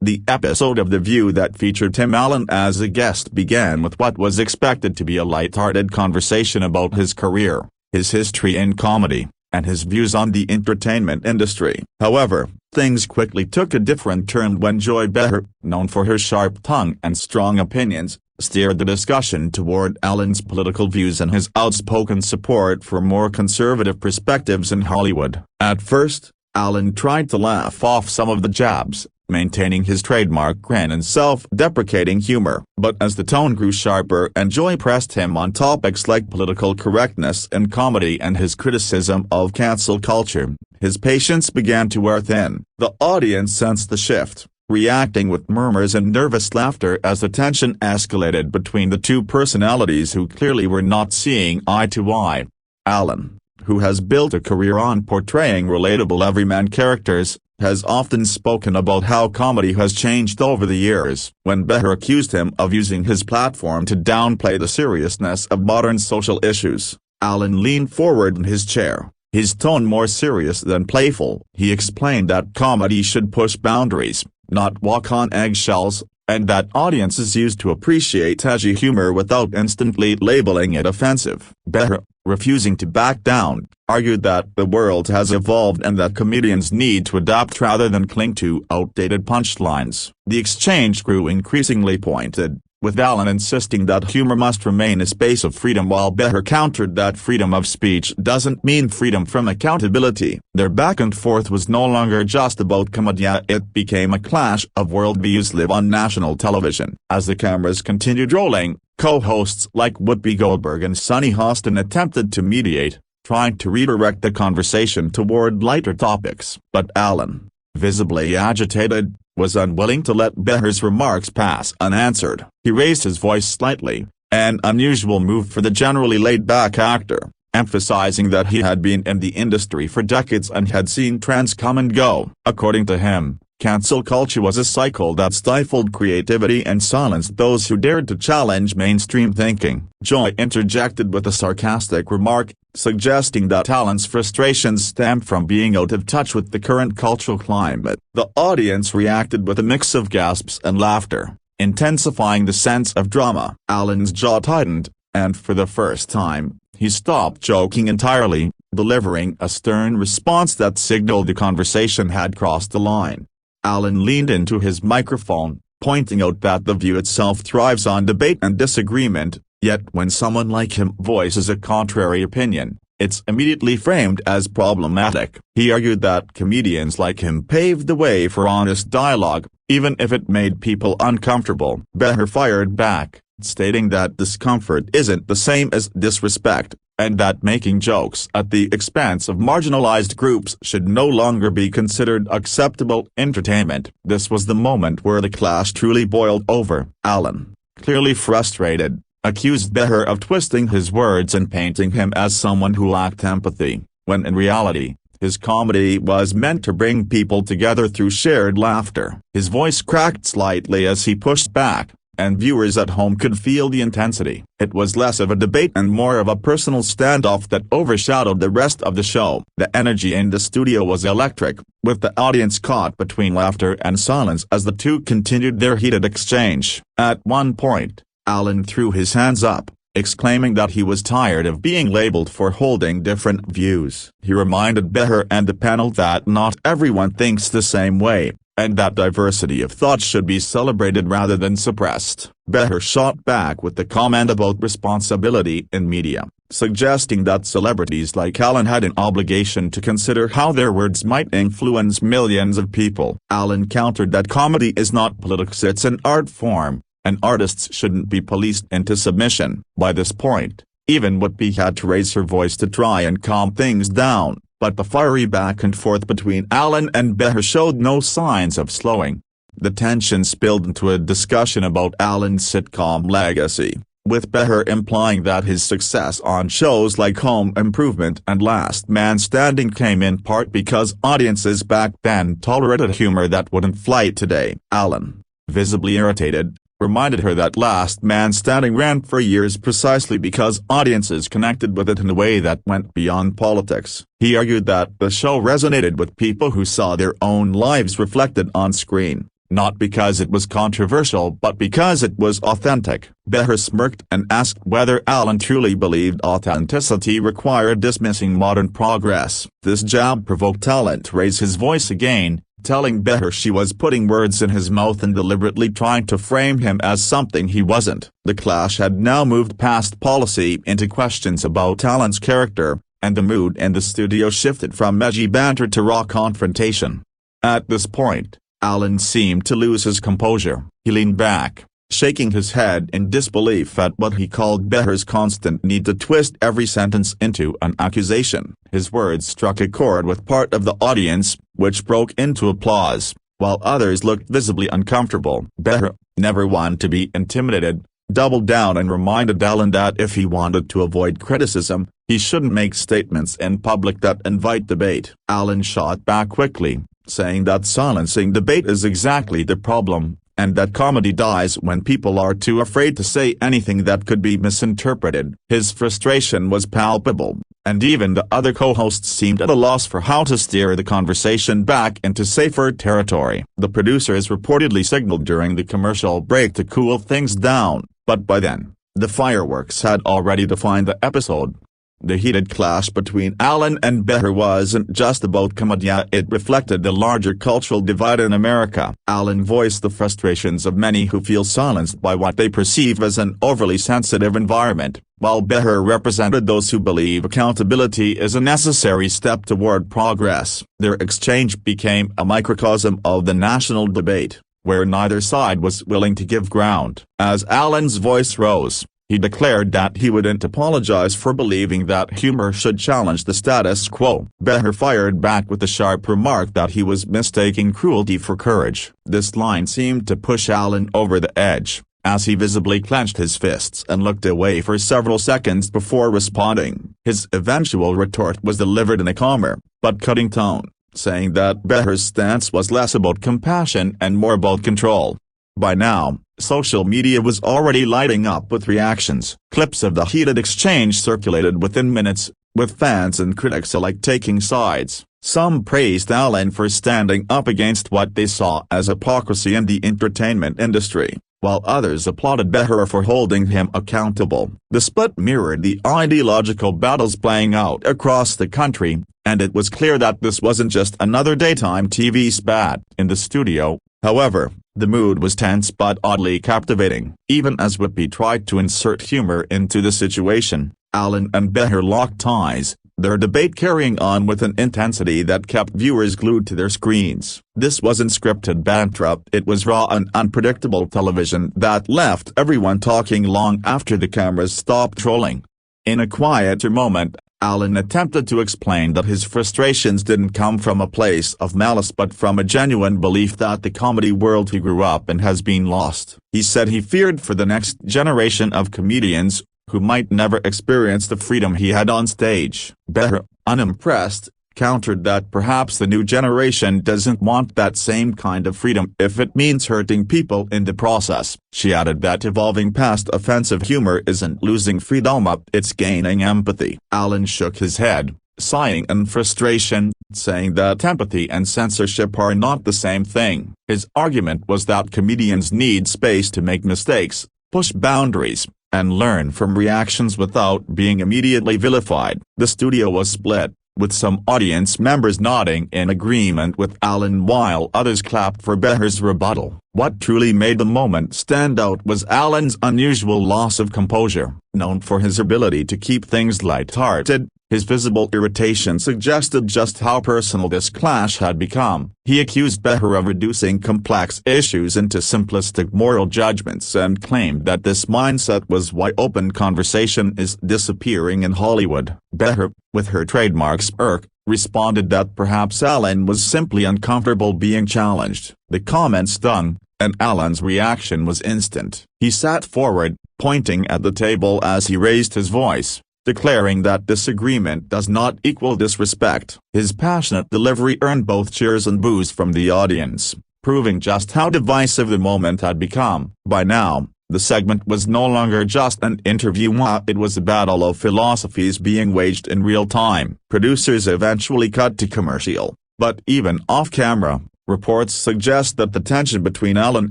The episode of The View that featured Tim Allen as a guest began with what was expected to be a light-hearted conversation about his career, his history in comedy, and his views on the entertainment industry. However, things quickly took a different turn when Joy Behar, known for her sharp tongue and strong opinions, steered the discussion toward Allen's political views and his outspoken support for more conservative perspectives in Hollywood. At first, Allen tried to laugh off some of the jabs, maintaining his trademark grin and self-deprecating humor. But as the tone grew sharper and Joy pressed him on topics like political correctness in comedy and his criticism of cancel culture, his patience began to wear thin. The audience sensed the shift, reacting with murmurs and nervous laughter as the tension escalated between the two personalities who clearly were not seeing eye to eye. Allen, who has built a career on portraying relatable everyman characters, has often spoken about how comedy has changed over the years. When Behar accused him of using his platform to downplay the seriousness of modern social issues, Allen leaned forward in his chair, his tone more serious than playful. He explained that comedy should push boundaries, not walk on eggshells, and that audiences used to appreciate edgy humor without instantly labeling it offensive. Behar, refusing to back down, argued that the world has evolved and that comedians need to adapt rather than cling to outdated punchlines. The exchange grew increasingly pointed, with Allen insisting that humor must remain a space of freedom while Behar countered that freedom of speech doesn't mean freedom from accountability. Their back and forth was no longer just about comedy, it became a clash of worldviews live on national television. As the cameras continued rolling, co-hosts like Whoopi Goldberg and Sunny Hostin attempted to mediate, trying to redirect the conversation toward lighter topics. But Allen, visibly agitated, was unwilling to let Behar's remarks pass unanswered. He raised his voice slightly, an unusual move for the generally laid-back actor, emphasizing that he had been in the industry for decades and had seen trends come and go. According to him, cancel culture was a cycle that stifled creativity and silenced those who dared to challenge mainstream thinking. Joy interjected with a sarcastic remark, suggesting that Allen's frustrations stemmed from being out of touch with the current cultural climate. The audience reacted with a mix of gasps and laughter, intensifying the sense of drama. Allen's jaw tightened, and for the first time, he stopped joking entirely, delivering a stern response that signaled the conversation had crossed the line. Allen leaned into his microphone, pointing out that The View itself thrives on debate and disagreement, yet when someone like him voices a contrary opinion, it's immediately framed as problematic. He argued that comedians like him paved the way for honest dialogue, even if it made people uncomfortable. Behar fired back, stating that discomfort isn't the same as disrespect, and that making jokes at the expense of marginalized groups should no longer be considered acceptable entertainment. This was the moment where the clash truly boiled over. Allen, clearly frustrated, accused Behar of twisting his words and painting him as someone who lacked empathy, when in reality, his comedy was meant to bring people together through shared laughter. His voice cracked slightly as he pushed back, and viewers at home could feel the intensity. It was less of a debate and more of a personal standoff that overshadowed the rest of the show. The energy in the studio was electric, with the audience caught between laughter and silence as the two continued their heated exchange. At one point, Allen threw his hands up, exclaiming that he was tired of being labeled for holding different views. He reminded Behar and the panel that not everyone thinks the same way, and that diversity of thought should be celebrated rather than suppressed. Behar shot back with the comment about responsibility in media, suggesting that celebrities like Allen had an obligation to consider how their words might influence millions of people. Allen countered that comedy is not politics, it's an art form, and artists shouldn't be policed into submission. By this point, even Whoopi had to raise her voice to try and calm things down, but the fiery back and forth between Allen and Behar showed no signs of slowing. The tension spilled into a discussion about Allen's sitcom legacy, with Behar implying that his success on shows like Home Improvement and Last Man Standing came in part because audiences back then tolerated humor that wouldn't fly today. Allen, visibly irritated, reminded her that Last Man Standing ran for years precisely because audiences connected with it in a way that went beyond politics. He argued that the show resonated with people who saw their own lives reflected on screen, not because it was controversial but because it was authentic. Behar smirked and asked whether Allen truly believed authenticity required dismissing modern progress. This jab provoked Allen to raise his voice again, telling Behar she was putting words in his mouth and deliberately trying to frame him as something he wasn't. The clash had now moved past policy into questions about Allen's character, and the mood in the studio shifted from edgy banter to raw confrontation. At this point, Allen seemed to lose his composure. He leaned back, shaking his head in disbelief at what he called Behar's constant need to twist every sentence into an accusation. His words struck a chord with part of the audience, which broke into applause, while others looked visibly uncomfortable. Behar, never one to be intimidated, doubled down and reminded Allen that if he wanted to avoid criticism, he shouldn't make statements in public that invite debate. Allen shot back quickly, saying that silencing debate is exactly the problem, and that comedy dies when people are too afraid to say anything that could be misinterpreted. His frustration was palpable, and even the other co-hosts seemed at a loss for how to steer the conversation back into safer territory. The producers reportedly signaled during the commercial break to cool things down, but by then, the fireworks had already defined the episode. The heated clash between Allen and Behar wasn't just about comedy, it reflected the larger cultural divide in America. Allen voiced the frustrations of many who feel silenced by what they perceive as an overly sensitive environment, while Behar represented those who believe accountability is a necessary step toward progress. Their exchange became a microcosm of the national debate, where neither side was willing to give ground. As Allen's voice rose, he declared that he wouldn't apologize for believing that humor should challenge the status quo. Behar fired back with the sharp remark that he was mistaking cruelty for courage. This line seemed to push Allen over the edge, as he visibly clenched his fists and looked away for several seconds before responding. His eventual retort was delivered in a calmer, but cutting tone, saying that Behar's stance was less about compassion and more about control. By now, social media was already lighting up with reactions. Clips of the heated exchange circulated within minutes, with fans and critics alike taking sides. Some praised Allen for standing up against what they saw as hypocrisy in the entertainment industry, while others applauded Behar for holding him accountable. The split mirrored the ideological battles playing out across the country, and it was clear that this wasn't just another daytime TV spat. In the studio, however, the mood was tense but oddly captivating. Even as Whoopi tried to insert humor into the situation, Allen and Behar locked eyes, their debate carrying on with an intensity that kept viewers glued to their screens. This wasn't scripted banter, it was raw and unpredictable television that left everyone talking long after the cameras stopped rolling. In a quieter moment, Allen attempted to explain that his frustrations didn't come from a place of malice but from a genuine belief that the comedy world he grew up in has been lost. He said he feared for the next generation of comedians, who might never experience the freedom he had on stage. Behar, unimpressed, countered that perhaps the new generation doesn't want that same kind of freedom if it means hurting people in the process. She added that evolving past offensive humor isn't losing freedom, it's gaining empathy. Allen shook his head, sighing in frustration, saying that empathy and censorship are not the same thing. His argument was that comedians need space to make mistakes, push boundaries, and learn from reactions without being immediately vilified. The studio was split, with some audience members nodding in agreement with Allen while others clapped for Behar's rebuttal. What truly made the moment stand out was Allen's unusual loss of composure. Known for his ability to keep things light-hearted, his visible irritation suggested just how personal this clash had become. He accused Behar of reducing complex issues into simplistic moral judgments and claimed that this mindset was why open conversation is disappearing in Hollywood. Behar, with her trademark smirk, responded that perhaps Allen was simply uncomfortable being challenged. The comment stung, and Allen's reaction was instant. He sat forward, pointing at the table as he raised his voice, declaring that disagreement does not equal disrespect. His passionate delivery earned both cheers and boos from the audience, proving just how divisive the moment had become. By now, the segment was no longer just an interview, it was a battle of philosophies being waged in real time. Producers eventually cut to commercial, but even off-camera, Reports suggest that the tension between Allen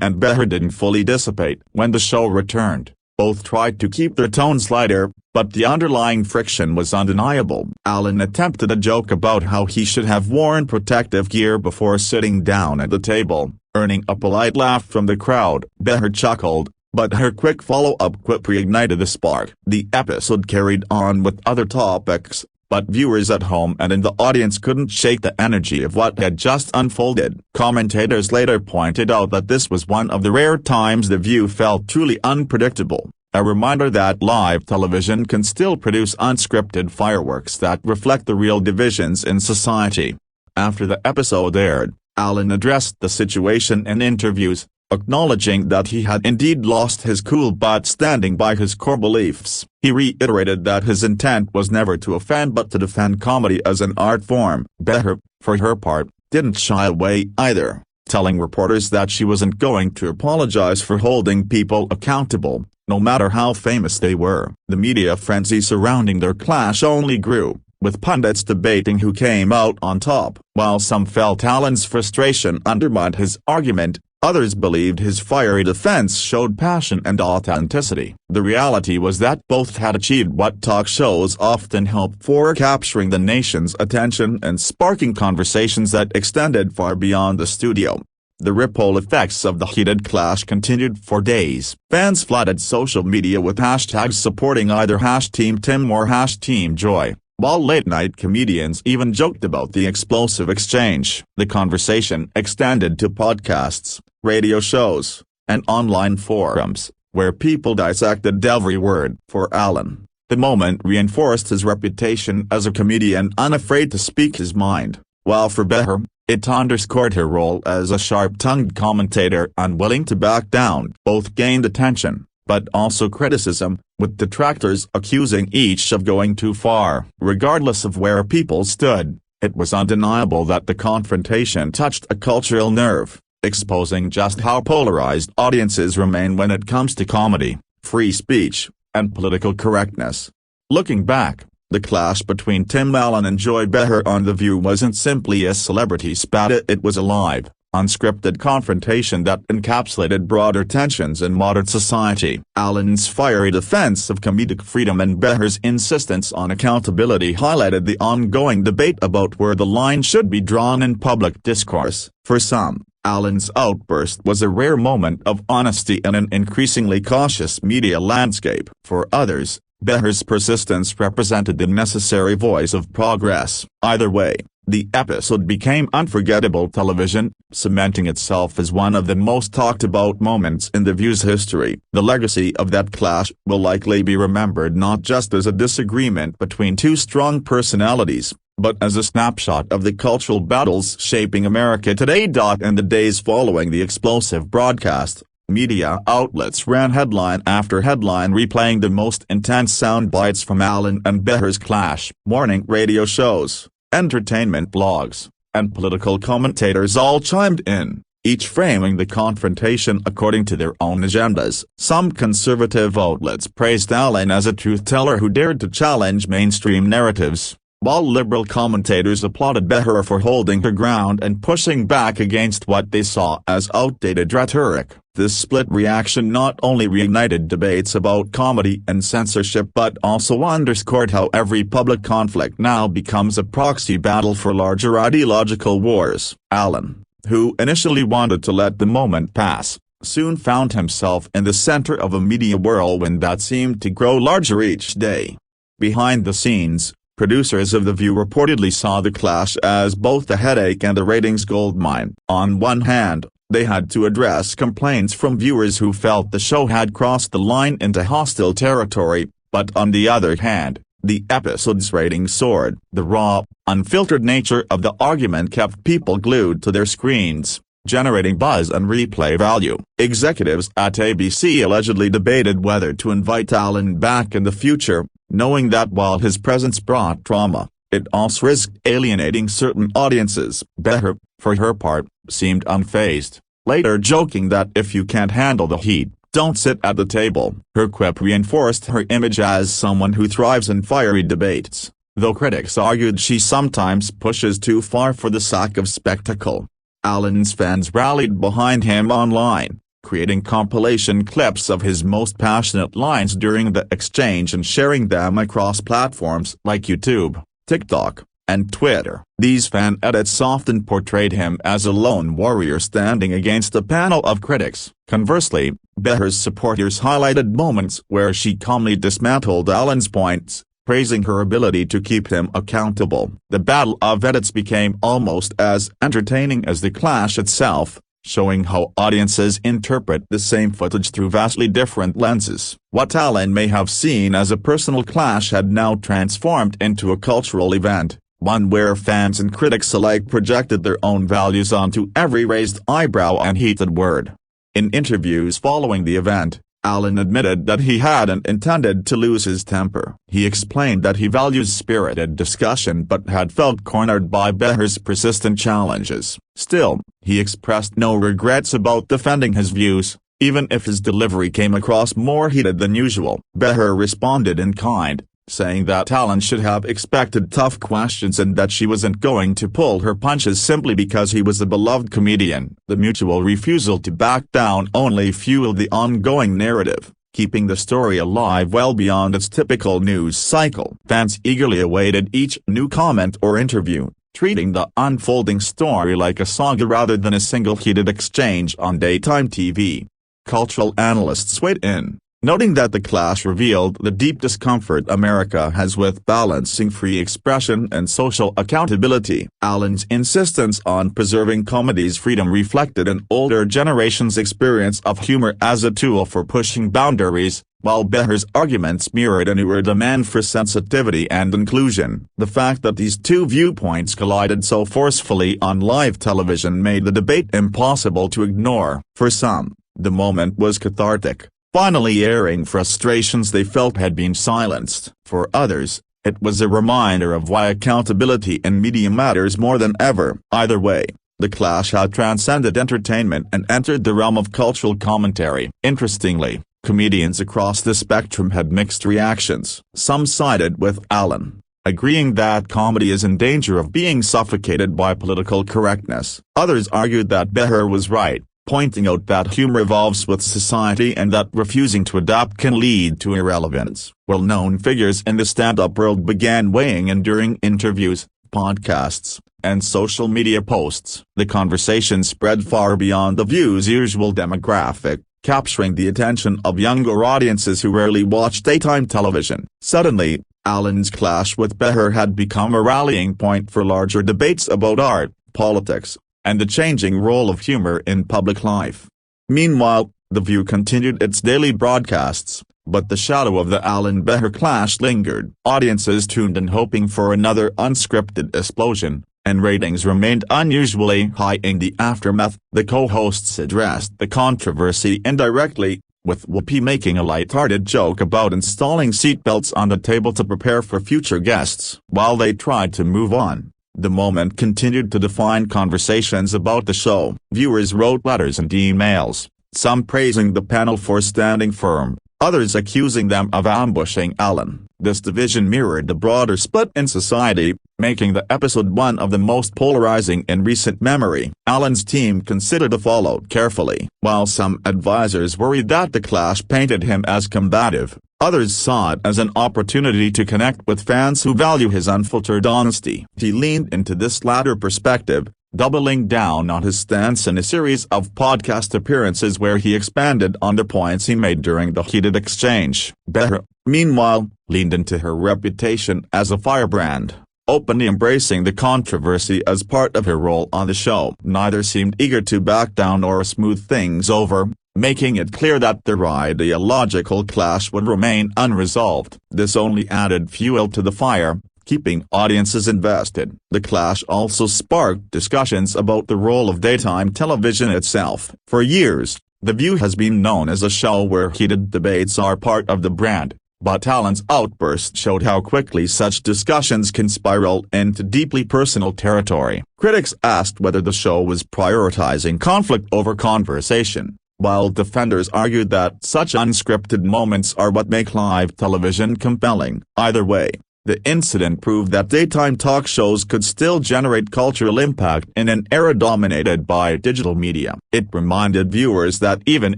and Behar didn't fully dissipate when the show returned. Both tried to keep their tones lighter, but the underlying friction was undeniable. Allen attempted a joke about how he should have worn protective gear before sitting down at the table, earning a polite laugh from the crowd. Behar chuckled, but her quick follow-up quip reignited the spark. The episode carried on with other topics, but viewers at home and in the audience couldn't shake the energy of what had just unfolded. Commentators later pointed out that this was one of the rare times The View felt truly unpredictable, a reminder that live television can still produce unscripted fireworks that reflect the real divisions in society. After the episode aired, Allen addressed the situation in interviews, acknowledging that he had indeed lost his cool but standing by his core beliefs. He reiterated that his intent was never to offend but to defend comedy as an art form. Behar, for her part, didn't shy away either, telling reporters that she wasn't going to apologize for holding people accountable, no matter how famous they were. The media frenzy surrounding their clash only grew, with pundits debating who came out on top. While some felt Allen's frustration undermined his argument, others believed his fiery defense showed passion and authenticity. The reality was that both had achieved what talk shows often hope for, capturing the nation's attention and sparking conversations that extended far beyond the studio. The ripple effects of the heated clash continued for days. Fans flooded social media with hashtags supporting either #Team Tim or #Team Joy, while late-night comedians even joked about the explosive exchange. The conversation extended to podcasts, radio shows, and online forums, where people dissected every word. For Allen, the moment reinforced his reputation as a comedian unafraid to speak his mind, while for Behar, it underscored her role as a sharp-tongued commentator unwilling to back down. Both gained attention, but also criticism, with detractors accusing each of going too far. Regardless of where people stood, it was undeniable that the confrontation touched a cultural nerve, exposing just how polarized audiences remain when it comes to comedy, free speech, and political correctness. Looking back, the clash between Tim Allen and Joy Behar on The View wasn't simply a celebrity spat, it was a live, unscripted confrontation that encapsulated broader tensions in modern society. Allen's fiery defense of comedic freedom and Behar's insistence on accountability highlighted the ongoing debate about where the line should be drawn in public discourse. For some, Allen's outburst was a rare moment of honesty in an increasingly cautious media landscape. For others, Behar's persistence represented the necessary voice of progress. Either way, the episode became unforgettable television, cementing itself as one of the most talked-about moments in The View's history. The legacy of that clash will likely be remembered not just as a disagreement between two strong personalities, but as a snapshot of the cultural battles shaping America today. In the days following the explosive broadcast, media outlets ran headline after headline replaying the most intense sound bites from Allen and Behar's clash. Morning radio shows, entertainment blogs, and political commentators all chimed in, each framing the confrontation according to their own agendas. Some conservative outlets praised Allen as a truth-teller who dared to challenge mainstream narratives, while liberal commentators applauded Behar for holding her ground and pushing back against what they saw as outdated rhetoric. This split reaction not only reignited debates about comedy and censorship but also underscored how every public conflict now becomes a proxy battle for larger ideological wars. Allen, who initially wanted to let the moment pass, soon found himself in the center of a media whirlwind that seemed to grow larger each day. Behind the scenes, producers of The View reportedly saw the clash as both a headache and a ratings goldmine. On one hand, they had to address complaints from viewers who felt the show had crossed the line into hostile territory, but on the other hand, the episode's ratings soared. The raw, unfiltered nature of the argument kept people glued to their screens, generating buzz and replay value. Executives at ABC allegedly debated whether to invite Allen back in the future, knowing that while his presence brought drama, it also risked alienating certain audiences. Behar, for her part, seemed unfazed, later joking that if you can't handle the heat, don't sit at the table. Her quip reinforced her image as someone who thrives in fiery debates, though critics argued she sometimes pushes too far for the sake of spectacle. Allen's fans rallied behind him online, creating compilation clips of his most passionate lines during the exchange and sharing them across platforms like YouTube, TikTok, and Twitter. These fan edits often portrayed him as a lone warrior standing against a panel of critics. Conversely, Behar's supporters highlighted moments where she calmly dismantled Allen's points, praising her ability to keep him accountable. The battle of edits became almost as entertaining as the clash itself, showing how audiences interpret the same footage through vastly different lenses. What Allen may have seen as a personal clash had now transformed into a cultural event, one where fans and critics alike projected their own values onto every raised eyebrow and heated word. In interviews following the event, Allen admitted that he hadn't intended to lose his temper. He explained that he values spirited discussion but had felt cornered by Behar's persistent challenges. Still, he expressed no regrets about defending his views, even if his delivery came across more heated than usual. Behar responded in kind, saying that Allen should have expected tough questions and that she wasn't going to pull her punches simply because he was a beloved comedian. The mutual refusal to back down only fueled the ongoing narrative, keeping the story alive well beyond its typical news cycle. Fans eagerly awaited each new comment or interview, treating the unfolding story like a saga rather than a single heated exchange on daytime TV. Cultural analysts weighed in, noting that the clash revealed the deep discomfort America has with balancing free expression and social accountability. Allen's insistence on preserving comedy's freedom reflected an older generation's experience of humor as a tool for pushing boundaries, while Behar's arguments mirrored a newer demand for sensitivity and inclusion. The fact that these two viewpoints collided so forcefully on live television made the debate impossible to ignore. For some, the moment was cathartic, finally airing frustrations they felt had been silenced. For others, it was a reminder of why accountability in media matters more than ever. Either way, the clash had transcended entertainment and entered the realm of cultural commentary. Interestingly, comedians across the spectrum had mixed reactions. Some sided with Allen, agreeing that comedy is in danger of being suffocated by political correctness. Others argued that Behar was right, pointing out that humor evolves with society and that refusing to adapt can lead to irrelevance. Well-known figures in the stand-up world began weighing in during interviews, podcasts, and social media posts. The conversation spread far beyond the View's usual demographic, capturing the attention of younger audiences who rarely watch daytime television. Suddenly, Allen's clash with Behar had become a rallying point for larger debates about art, politics, and the changing role of humor in public life. Meanwhile, The View continued its daily broadcasts, but the shadow of the Allen-Behar clash lingered. Audiences tuned in hoping for another unscripted explosion, and ratings remained unusually high in the aftermath. The co-hosts addressed the controversy indirectly, with Whoopi making a light-hearted joke about installing seatbelts on the table to prepare for future guests. While they tried to move on, the moment continued to define conversations about the show. Viewers wrote letters and emails, some praising the panel for standing firm, others accusing them of ambushing Allen. This division mirrored the broader split in society, making the episode one of the most polarizing in recent memory. Allen's team considered the fallout carefully. While some advisors worried that the clash painted him as combative, others saw it as an opportunity to connect with fans who value his unfiltered honesty. He leaned into this latter perspective, doubling down on his stance in a series of podcast appearances where he expanded on the points he made during the heated exchange. Behar, meanwhile, leaned into her reputation as a firebrand, openly embracing the controversy as part of her role on the show. Neither seemed eager to back down or smooth things over, making it clear that their ideological clash would remain unresolved. This only added fuel to the fire, keeping audiences invested. The clash also sparked discussions about the role of daytime television itself. For years, The View has been known as a show where heated debates are part of the brand, but Allen's Outburst showed how quickly such discussions can spiral into deeply personal territory. Critics asked whether the show was prioritizing conflict over conversation, while defenders argued that such unscripted moments are what make live television compelling. Either way, The incident proved that daytime talk shows could still generate cultural impact in an era dominated by digital media. It reminded viewers that even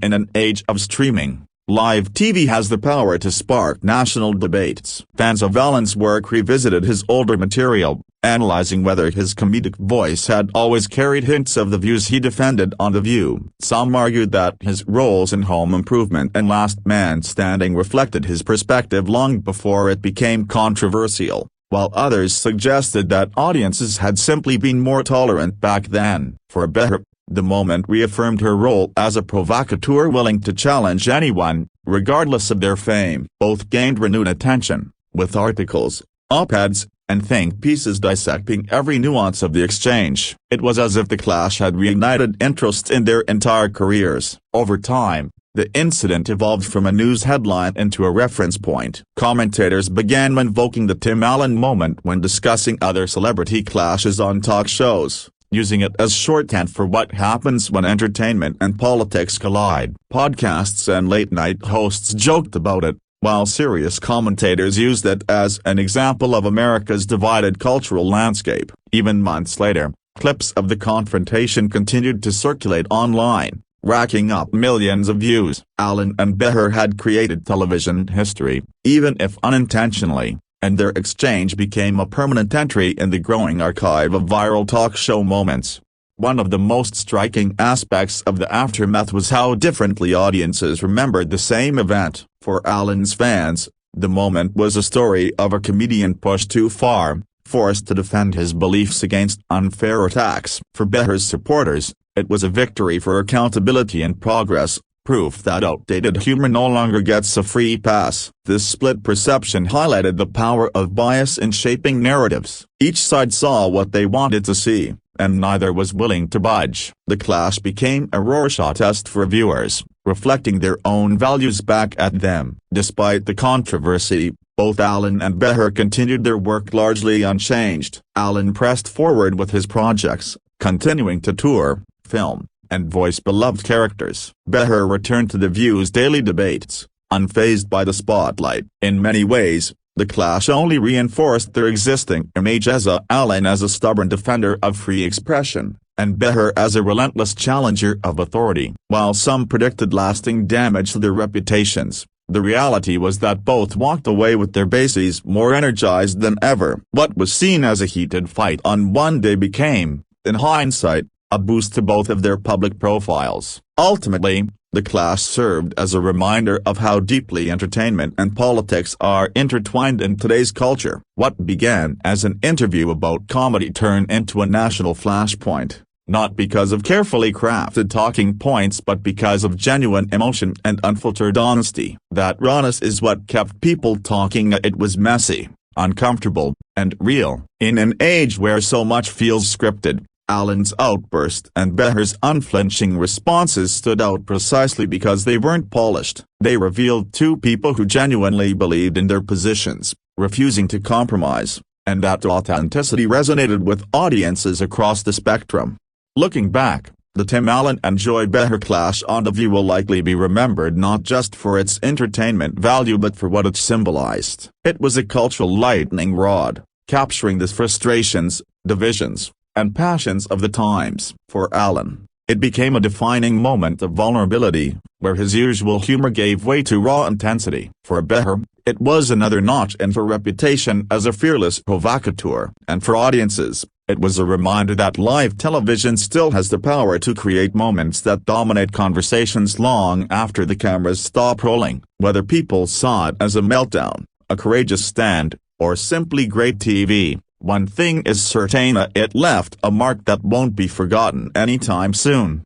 in an age of streaming, live TV has the power to spark national debates. Fans of Allen's work revisited his older material, analyzing whether his comedic voice had always carried hints of the views he defended on The View. Some argued that his roles in Home Improvement and Last Man Standing reflected his perspective long before it became controversial, while others suggested that audiences had simply been more tolerant back then. For Behar, the moment reaffirmed her role as a provocateur willing to challenge anyone, regardless of their fame. Both gained renewed attention, with articles, op-eds, and think pieces dissecting every nuance of the exchange. It was as if the clash had reignited interest in their entire careers. Over time, the incident evolved from a news headline into a reference point. Commentators began invoking the Tim Allen moment when discussing other celebrity clashes on talk shows, using it as shorthand for what happens when entertainment and politics collide. Podcasts and late-night hosts joked about it, while serious commentators used it as an example of America's divided cultural landscape. Even months later, clips of the confrontation continued to circulate online, racking up millions of views. Allen and Behar had created television history, even if unintentionally, and their exchange became a permanent entry in the growing archive of viral talk show moments. One of the most striking aspects of the aftermath was how differently audiences remembered the same event. For Allen's fans, the moment was a story of a comedian pushed too far, forced to defend his beliefs against unfair attacks. For Behar's supporters, it was a victory for accountability and progress, proof that outdated humor no longer gets a free pass. This split perception highlighted the power of bias in shaping narratives. Each side saw what they wanted to see, and neither was willing to budge. The clash became a Rorschach test for viewers, reflecting their own values back at them. Despite the controversy, both Allen and Behar continued their work largely unchanged. Allen pressed forward with his projects, continuing to tour, film, and voice beloved characters. Behar returned to The View's daily debates, unfazed by the spotlight. In many ways, the clash only reinforced their existing image as Allen as a stubborn defender of free expression, and Behar as a relentless challenger of authority. While some predicted lasting damage to their reputations, the reality was that both walked away with their bases more energized than ever. What was seen as a heated fight on one day became, in hindsight, a boost to both of their public profiles. Ultimately, the clash served as a reminder of how deeply entertainment and politics are intertwined in today's culture. What began as an interview about comedy turned into a national flashpoint, not because of carefully crafted talking points but because of genuine emotion and unfiltered honesty. That rawness is what kept people talking. It was messy, uncomfortable, and real. In an age where so much feels scripted, Allen's outburst and Behar's unflinching responses stood out precisely because they weren't polished. They revealed two people who genuinely believed in their positions, refusing to compromise, and that authenticity resonated with audiences across the spectrum. Looking back, the Tim Allen and Joy Behar clash on The View will likely be remembered not just for its entertainment value but for what it symbolized. It was a cultural lightning rod, capturing the frustrations, divisions, and passions of the times. For Allen, it became a defining moment of vulnerability, where his usual humor gave way to raw intensity. For Behar, it was another notch in her reputation as a fearless provocateur. And for audiences, it was a reminder that live television still has the power to create moments that dominate conversations long after the cameras stop rolling. Whether people saw it as a meltdown, a courageous stand, or simply great TV, one thing is certain: it left a mark that won't be forgotten anytime soon.